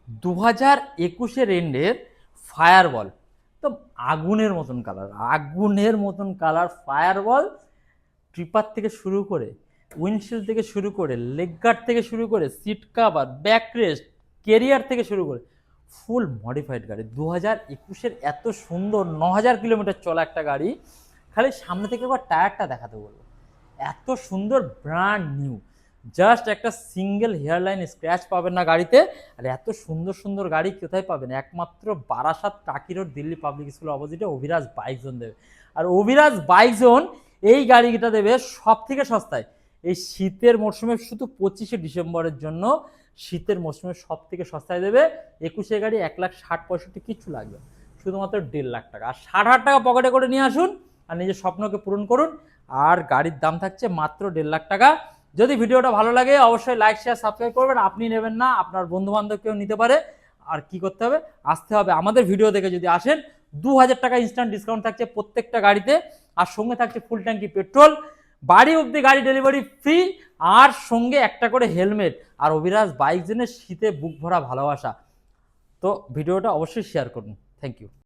2021-এর এন্ডের fireball, তো আগুনের মতন কালার ফায়ারবল, ট্রিপার থেকে শুরু করে, উইন্ডশিল্ড থেকে শুরু করে, লেগ গার্ড থেকে শুরু করে, সিট কাভার, ব্যাকরেস্ট, কেরিয়ার থেকে শুরু করে ফুল মডিফাইড গাড়ি। 2021-এর এত সুন্দর 9000 কিলোমিটার চলা একটা গাড়ি, খালি সামনে থেকে একবার টায়ারটা দেখাতে বলবো, এত সুন্দর ব্র্যান্ড নিউ। জাস্ট একটা সিঙ্গেল হেয়ারলাইন স্ক্র্যাচ পাবেন না গাড়িতে। আর এত সুন্দর সুন্দর গাড়ি কোথায় পাবেন? একমাত্র বারাসাত টাকি রোড, দিল্লি পাবলিক স্কুল অপোজিটে অভিরাজ বাইক জোন দেবে। আর অভিরাজ বাইক জোন এই গাড়িটা দেবে সব থেকে সস্তায় এই শীতের মরশুমে, শুধু 25শে ডিসেম্বরের জন্য শীতের মরশুমে সব থেকে সস্তায় দেবে। 21-এর গাড়ি 1,60,65 কিচ্ছু লাগবে, শুধুমাত্র 1.5 লাখ টাকা। আর 60,000 টাকা পকেটে করে নিয়ে আসুন আর নিজের স্বপ্নকে পূরণ করুন। আর গাড়ির দাম থাকছে মাত্র 1.5 লাখ টাকা। যদি ভিডিওটা ভালো লাগে অবশ্যই লাইক শেয়ার সাবস্ক্রাইব করবেন। আপনি নেবেন না, আপনার বন্ধু বান্ধব কেউ নিতে পারে। আর কি করতে হবে? আসতে হবে আমাদের ভিডিও দেখে। যদি আসেন 2000 টাকা ইনস্ট্যান্ট ডিসকাউন্ট থাকছে প্রত্যেকটা গাড়িতে, আর সঙ্গে থাকছে ফুল ট্যাঙ্কি পেট্রোল, বাড়ি অব্দি গাড়ি ডেলিভারি ফ্রি, আর সঙ্গে একটা করে হেলমেট। আর অভিরাজ বাইক জেনে শীতে বুক ভরা ভালোবাসা। তো ভিডিওটা অবশ্যই শেয়ার করুন। Thank you.